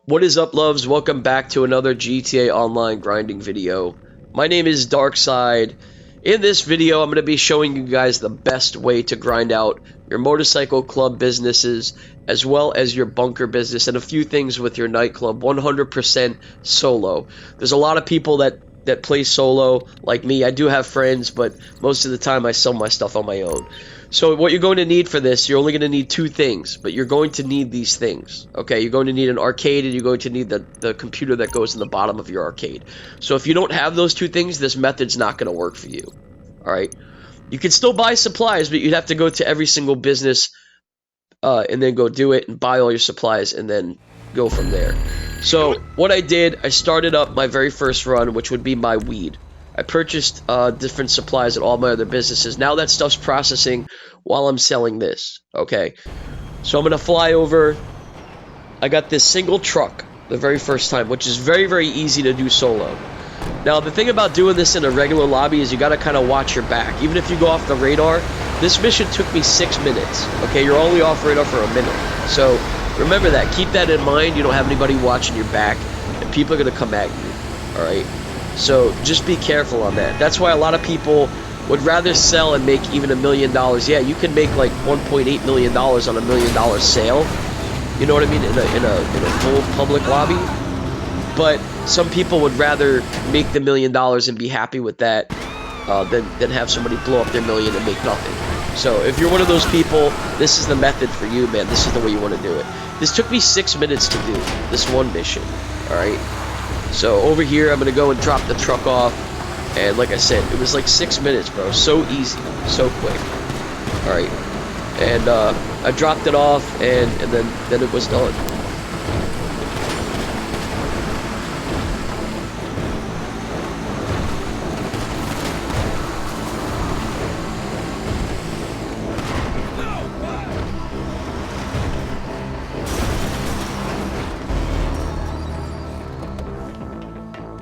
What is up, loves? Welcome back to another GTA Online grinding video. My name is Darkside. In this video, I'm going to be showing you guys the best way to grind out your motorcycle club businesses, as well as your bunker business, and a few things with your nightclub 100% solo. There's a lot of people that play solo, like me. I do have friends, but most of the time I sell my stuff on my own. So what you're going to need for this, you're only going to need two things, but you're going to need these things, okay? You're going to need an arcade, and you're going to need the computer that goes in the bottom of your arcade. So if you don't have those two things, this method's not going to work for you, all right? You can still buy supplies, but you'd have to go to every single business and then go do it and buy all your supplies and then go from there. So what I did, I started up my very first run, which would be my weed. I purchased different supplies at all my other businesses. Now that stuff's processing while I'm selling this, okay? So I'm going to fly over. I got this single truck the very first time, which is very, very easy to do solo. Now, the thing about doing this in a regular lobby is you got to kind of watch your back. Even if you go off the radar, this mission took me 6 minutes, okay? You're only off radar for a minute. So remember that. Keep that in mind. You don't have anybody watching your back, and people are going to come at you, all right? So just be careful on that. That's why a lot of people would rather sell and make even $1 million. Yeah, you can make like $1.8 million on $1 million sale. You know what I mean? In a full public lobby. But some people would rather make the $1 million and be happy with that than have somebody blow up their million and make nothing. So if you're one of those people, this is the method for you, man. This is the way you want to do it. This took me 6 minutes to do, this one mission. All right. So over here, I'm going to go and drop the truck off. And like I said, it was like 6 minutes, bro. So easy. So quick. Alright. And I dropped it off, and then it was done.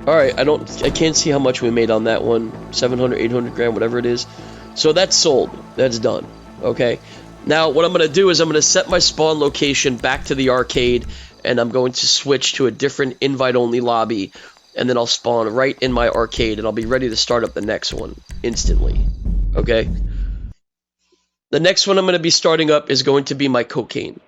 Alright, I can't see how much we made on that one. 700, 800 grand, whatever it is. So that's sold. That's done. Okay. Now, what I'm going to do is I'm going to set my spawn location back to the arcade, and I'm going to switch to a different invite-only lobby, and then I'll spawn right in my arcade, and I'll be ready to start up the next one instantly. Okay. The next one I'm going to be starting up is going to be my cocaine.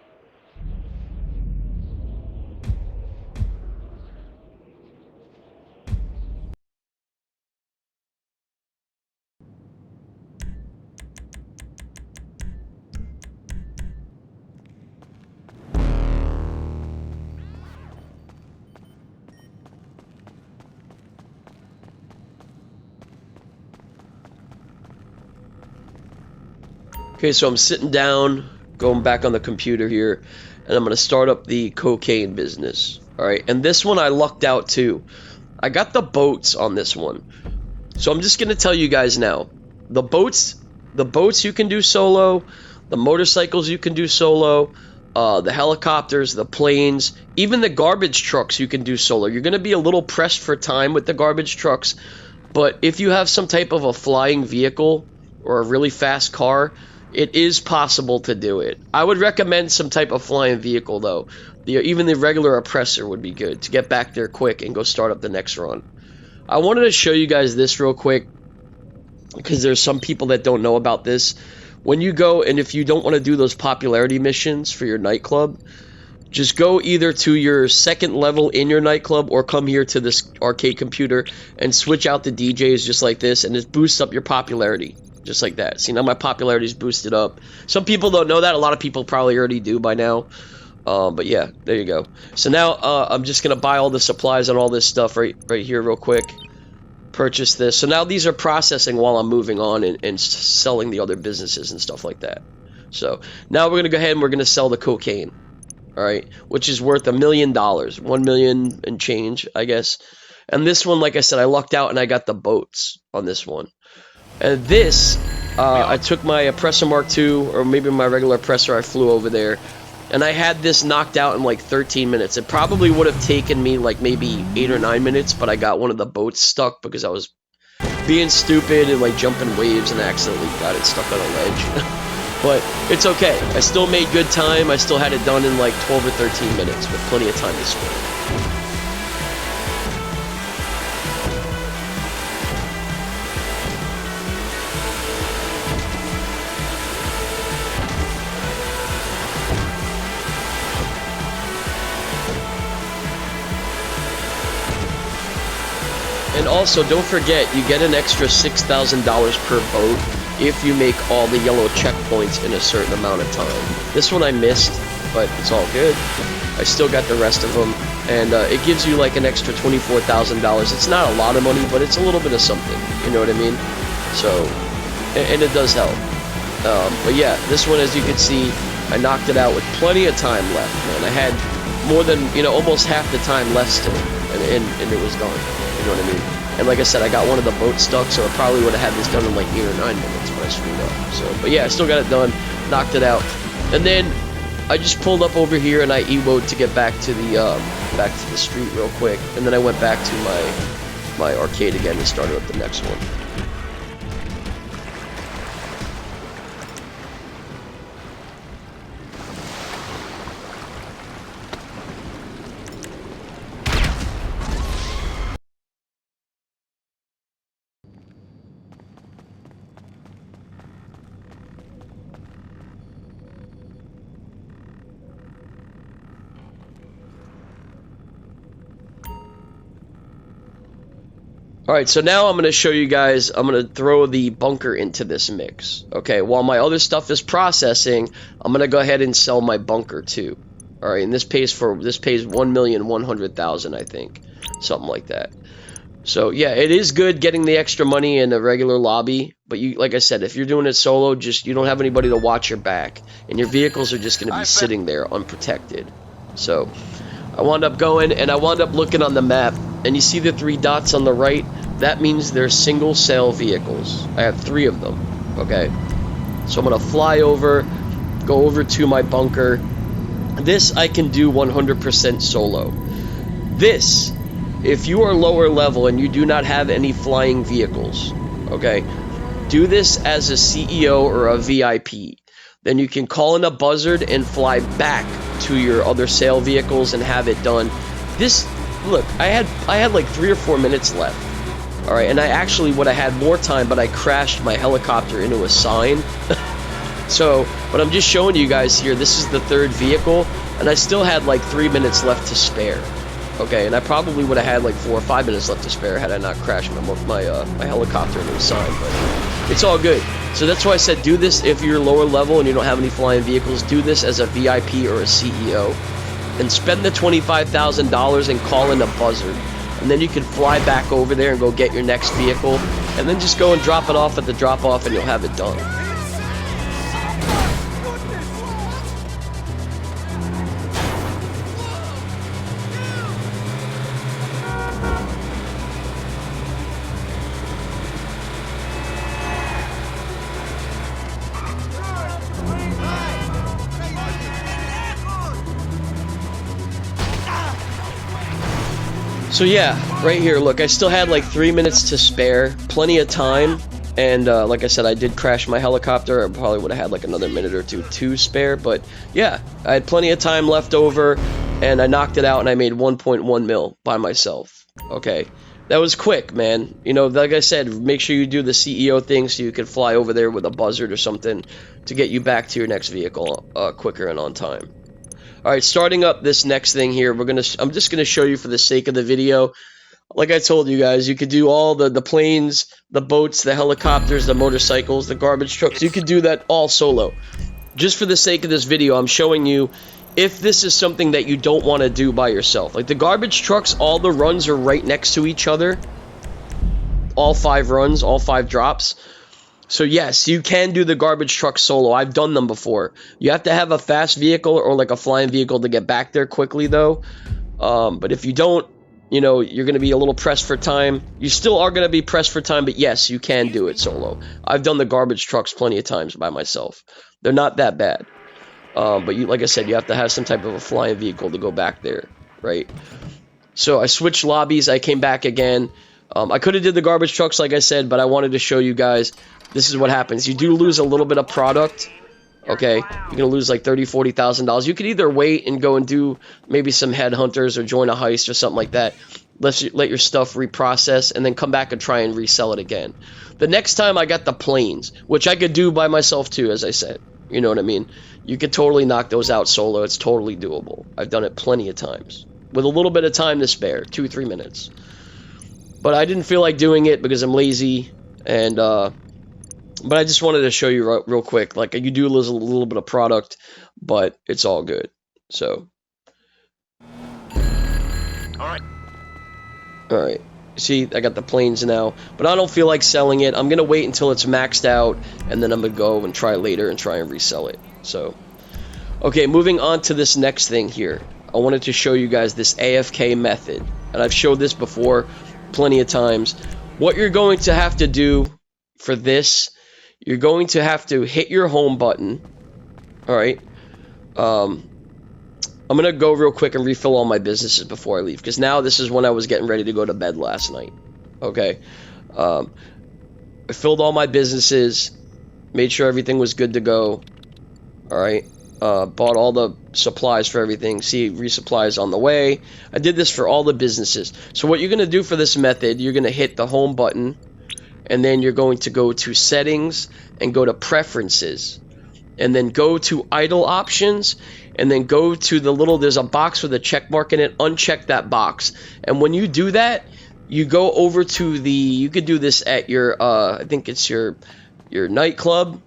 Okay, so I'm sitting down, going back on the computer here, and I'm going to start up the cocaine business. Alright, and this one I lucked out too. I got the boats on this one. So I'm just going to tell you guys now. The boats you can do solo, the motorcycles you can do solo, the helicopters, the planes, even the garbage trucks you can do solo. You're going to be a little pressed for time with the garbage trucks, but if you have some type of a flying vehicle or a really fast car, it is possible to do it. I would recommend some type of flying vehicle, though. Even the regular oppressor would be good to get back there quick and go start up the next run. I wanted to show you guys this real quick because there's some people that don't know about this. When you go, and if you don't want to do those popularity missions for your nightclub, just go either to your second level in your nightclub or come here to this arcade computer and switch out the DJs just like this, and it boosts up your popularity. Just like that. See, now my popularity is boosted up. Some people don't know that. A lot of people probably already do by now. But yeah, there you go. So now I'm just going to buy all the supplies and all this stuff right here real quick. Purchase this. So now these are processing while I'm moving on and selling the other businesses and stuff like that. So now we're going to go ahead and we're going to sell the cocaine. Alright, which is worth $1 million. 1 million and change, I guess. And this one, like I said, I lucked out and I got the boats on this one. And this, I took my Oppressor Mark II, or maybe my regular Oppressor, I flew over there, and I had this knocked out in like 13 minutes. It probably would have taken me like maybe 8 or 9 minutes, but I got one of the boats stuck because I was being stupid and like jumping waves and accidentally got it stuck on a ledge. But it's okay. I still made good time. I still had it done in like 12 or 13 minutes with plenty of time to spare. And also, don't forget, you get an extra $6,000 per boat if you make all the yellow checkpoints in a certain amount of time. This one I missed, but it's all good. I still got the rest of them, and it gives you like an extra $24,000. It's not a lot of money, but it's a little bit of something, you know what I mean? So, and it does help. But yeah, this one, as you can see, I knocked it out with plenty of time left, man. I had more than, almost half the time left still, and it was done. You know what I mean? And like I said, I got one of the boats stuck, so I probably would have had this done in like 8 or 9 minutes when I screwed up. So, but yeah, I still got it done, knocked it out, and then I just pulled up over here and I E-woed to get back to the street real quick, and then I went back to my arcade again and started up the next one. Alright, so now I'm going to show you guys, I'm going to throw the bunker into this mix. Okay, while my other stuff is processing, I'm going to go ahead and sell my bunker too. Alright, and this pays 1,100,000, I think. Something like that. So yeah, it is good getting the extra money in a regular lobby, but you, like I said, if you're doing it solo, you don't have anybody to watch your back, and your vehicles are just going to be sitting there unprotected. So I wound up going, and I wound up looking on the map, and you see the 3 dots on the right? That means they're single sail vehicles. I have 3 of them, okay? So I'm going to fly over, go over to my bunker. This I can do 100% solo. This, if you are lower level and you do not have any flying vehicles, okay, do this as a CEO or a VIP. Then you can call in a buzzard and fly back to your other sail vehicles and have it done. This, look, I had like 3 or 4 minutes left. All right, and I actually would have had more time, but I crashed my helicopter into a sign. So, but I'm just showing you guys here, this is the 3rd vehicle, and I still had like 3 minutes left to spare. Okay, and I probably would have had like 4 or 5 minutes left to spare had I not crashed my helicopter into a sign, but it's all good. So that's why I said do this if you're lower level and you don't have any flying vehicles. Do this as a VIP or a CEO. And spend the $25,000 and call in a buzzard. And then you can fly back over there and go get your next vehicle. And then just go and drop it off at the drop-off and you'll have it done. So yeah, right here, look, I still had like 3 minutes to spare, plenty of time, and like I said, I did crash my helicopter. I probably would have had like another minute or two to spare, but yeah, I had plenty of time left over, and I knocked it out, and I made 1.1 mil by myself. Okay, that was quick, man. You know, like I said, make sure you do the CEO thing so you can fly over there with a buzzard or something to get you back to your next vehicle quicker and on time. Alright, starting up this next thing here, I'm just gonna show you for the sake of the video. Like I told you guys, you could do all the planes, the boats, the helicopters, the motorcycles, the garbage trucks. You could do that all solo. Just for the sake of this video, I'm showing you if this is something that you don't want to do by yourself. Like the garbage trucks, all the runs are right next to each other. All 5 runs, all 5 drops. So yes, you can do the garbage truck solo. I've done them before. You have to have a fast vehicle or like a flying vehicle to get back there quickly though. But if you don't, you know, you're going to be a little pressed for time. You still are going to be pressed for time, but yes, you can do it solo. I've done the garbage trucks plenty of times by myself. They're not that bad. But like I said, you have to have some type of a flying vehicle to go back there, right? So I switched lobbies. I came back again. I could have did the garbage trucks like I said, but I wanted to show you guys. This is what happens. You do lose a little bit of product, Okay, you're gonna lose like $30,000, $40,000. You could either wait and go and do maybe some headhunters or join a heist or something like that. Let your stuff reprocess and then come back and try and resell it again. The next time I got the planes, which I could do by myself too, as I said. You know what I mean? You could totally knock those out solo. It's totally doable. I've done it plenty of times with a little bit of time to spare, 2-3 minutes. But I didn't feel like doing it because I'm lazy, and but I just wanted to show you real quick. Like, you do lose a little bit of product, but it's all good. So, all right. See, I got the planes now, but I don't feel like selling it. I'm gonna wait until it's maxed out, and then I'm gonna go and try later and try and resell it. So, okay, moving on to this next thing here. I wanted to show you guys this AFK method, and I've showed this before plenty of times. What you're going to have to do for this, you're going to have to hit your home button. All right. I'm going to go real quick and refill all my businesses before I leave, because now this is when I was getting ready to go to bed last night. Okay. I filled all my businesses, made sure everything was good to go. All right. Bought all the supplies for everything. See, resupply is on the way. I did this for all the businesses. So what you're going to do for this method, you're going to hit the home button, and then you're going to go to settings and go to preferences, and then go to idle options, and then go to the little, there's a box with a check mark in it. Uncheck that box. And when you do that, you go over to the, you could do this at your, I think it's your nightclub,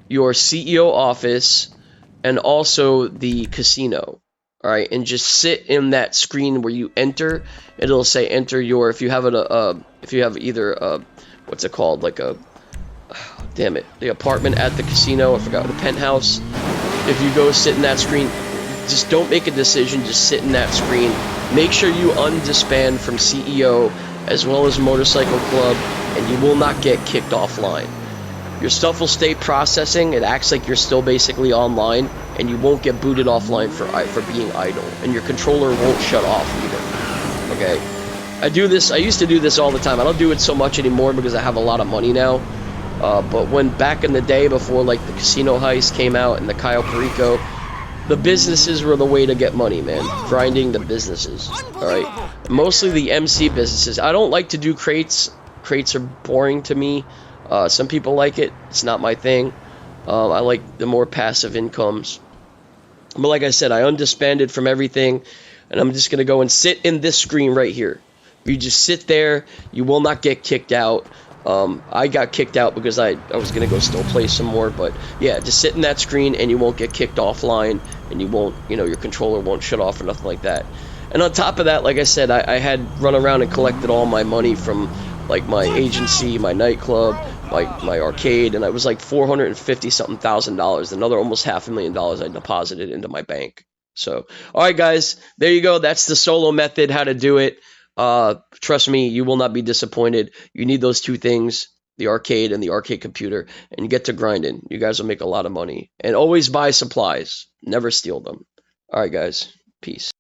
your CEO office, and also the casino. All right, and just sit in that screen where you enter. It'll say enter your, if you have if you have either what's it called, like a, damn it, the apartment at the casino, I forgot, the penthouse. If you go sit in that screen, just don't make a decision, just sit in that screen. Make sure you undisband from CEO as well as Motorcycle Club, and you will not get kicked offline. Your stuff will stay processing. It acts like you're still basically online, and you won't get booted offline for being idle, and your controller won't shut off either. Okay, I used to do this all the time. I don't do it so much anymore because I have a lot of money now. But when back in the day, before like the casino heist came out and the Cayo Perico, the businesses were the way to get money, man. Grinding the businesses. All right, mostly the MC businesses. I don't like to do crates. Crates are boring to me. Some people like it. It's not my thing. I like the more passive incomes. But like I said, I undisbanded from everything, and I'm just gonna go and sit in this screen right here. You just sit there. You will not get kicked out. I got kicked out because I was going to go still play some more, but yeah, just sit in that screen and you won't get kicked offline, and you won't, your controller won't shut off or nothing like that. And on top of that, like I said, I had run around and collected all my money from like my agency, my nightclub, my arcade, and I was like $450-something thousand, another almost $500,000 I deposited into my bank. So, all right, guys, there you go. That's the solo method, how to do it. Trust me, you will not be disappointed. You need those two things, the arcade and the arcade computer, and you get to grinding. You guys will make a lot of money. And always buy supplies. Never steal them. All right, guys. Peace.